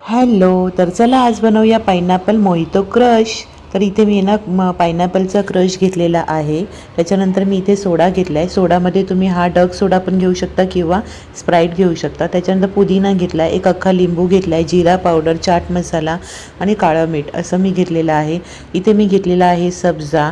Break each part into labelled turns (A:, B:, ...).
A: Hello, तर चला आज बनवूया पायनॅपल मोहितो क्रश. तर इथे मी ना पायनॅपलचा क्रश घेतलेला आहे. त्याच्यानंतर मी इथे सोडा घेतला आहे. सोडामध्ये तुम्ही हा डग सोडा पण घेऊ शकता किंवा स्प्राईट घेऊ शकता. त्याच्यानंतर पुदिना घेतला आहे, एक अख्खा लिंबू घेतला आहे, जिरा पावडर, चाट मसाला आणि काळं मीठ असं मी घेतलेलं आहे. इथे मी घेतलेला आहे सब्जा.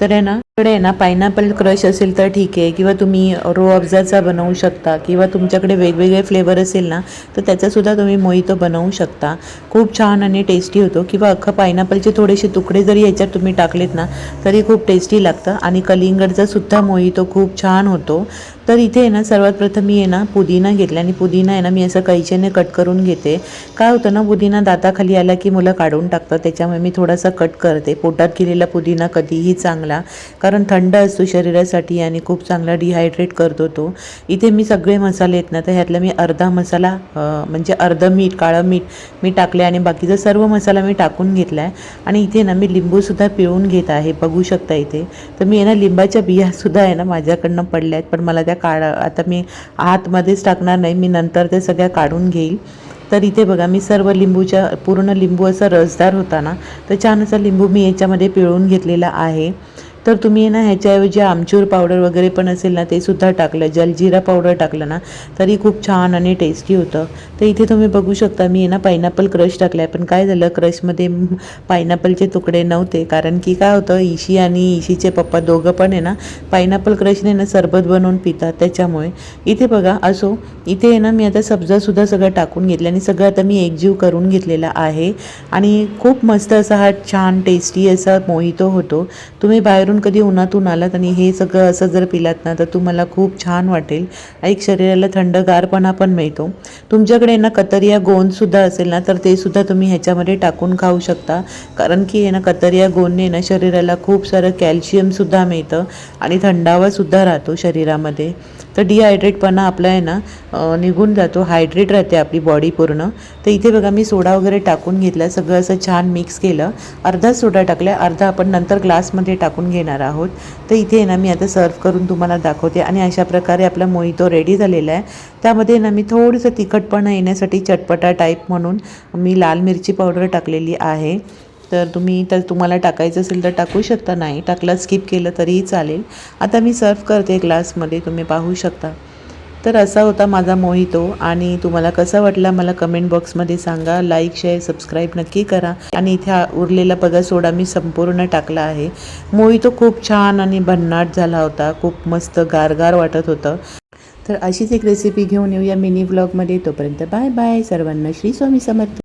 A: तर आहे ना कडे आहे ना पायनॅपल क्रश असेल तर ठीक आहे, किंवा तुम्ही रो अफजाचा बनवू शकता, किंवा तुमच्याकडे वेगवेगळे फ्लेवर असेल ना तर त्याचासुद्धा तुम्ही मोहितो बनवू शकता. खूप छान आणि टेस्टी होतो. किंवा अख्खा पायनॅपलचे थोडेसे तुकडे जरी याच्यात तुम्ही टाकलेत ना तरी खूप टेस्टी लागतं. आणि कलिंगडचा सुद्धा मोहितो खूप छान होतो. तर इथे आहे ना सर्वात प्रथम मी आहे ना पुदिना घेतला, आणि पुदिना आहे ना मी असं कैचीने कट करून घेते. काय होतं ना, पुदिना दाताखाली आला की मुलं काढून टाकतात, त्याच्यामुळे मी थोडासा कट करते. पोटात गेलेला पुदिना कधीही चांगला, कारण थंड असतो शरीरासाठी आणि खूप चांगला डिहायड्रेट करतो तो. इथे मी सगळे मसाले आहेत ना तर ह्यातला मी अर्धा मसाला म्हणजे अर्धं मीठ, काळं मीठ मी टाकले, आणि बाकीचा सर्व मसाला मी टाकून घेतला आहे. आणि इथे ना मी लिंबूसुद्धा पिळून घेत आहे, बघू शकता इथे. तर मी आहे ना लिंबाच्या बियासुद्धा आहे ना माझ्याकडनं पडल्या आहेत, पण मला त्या आता मी आतमध्येच टाकणार नाही, मी नंतर ते सगळ्या काढून घेईल. तर इथे बघा मी सर्व लिंबूच्या पूर्ण लिंबू असा रसदार होता ना तर छान असा लिंबू मी याच्यामध्ये पिळून घेतलेला आहे. तर तुम्ही ना ह्याच्याऐवजी आमचूर पावडर वगैरे पण असेल ना ते सुद्धा टाकलं, जलजिरा पावडर टाकलं ना तरी खूप छान आणि टेस्टी होतं. तर इथे तुम्ही बघू शकता मी ना पायनॅपल क्रश टाकला आहे, पण काय झालं क्रशमध्ये पायनॅपलचे तुकडे नव्हते, कारण की काय होतं, इशी आणि इशीचे पप्पा दोघं पण आहे ना पायनॅपल क्रशने ना सरबत बनवून पितात, त्याच्यामुळे. इथे बघा असो, इथे आहे ना मी आता सब्जासुद्धा सगळं टाकून घेतलं आणि सगळं आता मी एकजीव करून घेतलेला आहे. आणि खूप मस्त असा हा छान टेस्टी असा मोहितो होतो. तुम्ही बाहेरून कधी उन्हातून आलात आणि हे सगळं असं जर पिलात ना तर तुम्हाला खूप छान वाटेल. एक शरीराला थंडगारपणा पण मिळतो. तुमच्याकडे ना कतरिया गोंदसुद्धा असेल ना तर ते सुद्धा तुम्ही ह्याच्यामध्ये टाकून खाऊ शकता, कारण की आहे ना कतरिया गोंदने ना शरीराला खूप सारं कॅल्शियमसुद्धा मिळतं आणि थंडावासुद्धा राहतो शरीरामध्ये. तर डिहायड्रेटपणा आपला आहे ना निघून जातो, हायड्रेट राहते आपली बॉडी पूर्ण. तर इथे बघा मी सोडा वगैरे टाकून घेतला, सगळं असं छान मिक्स केलं. अर्धा सोडा टाकला, अर्धा आपण नंतर ग्लासमध्ये टाकून घेणार आहोत. तर इथे ना मी आता सर्व करून तुम्हाला दाखवते. आणि अशा प्रकारे आपला मोहितो रेडी झालेला आहे. त्यामध्ये ना मी थोडंसं तिखटपणा येण्यासाठी चटपटा टाईप म्हणून मी लाल मिरची पावडर टाकलेली आहे. तर तुम्हाला टाकायचं असेल तर टाकू शकता, नाही टाकला स्किप केलं तरीही चालेल. आता मी सर्व करते ग्लासमध्ये, तुम्ही पाहू शकता. तर असा होता माझा मोहितो, आणि तुम्हाला कसा वाटला मला कमेंट बॉक्समध्ये सांगा. लाईक, शेअर, सबस्क्राईब नक्की करा. आणि इथे उरलेला बघा सोडा मी संपूर्ण टाकला आहे. मोहितो खूप छान आणि भन्नाट झाला होता, खूप मस्त गारगार वाटत होतं. तर अशीच एक रेसिपी घेऊन येऊया मिनी व्लॉगमध्ये. तोपर्यंत बाय बाय सर्वांना. श्री स्वामी समर्थ.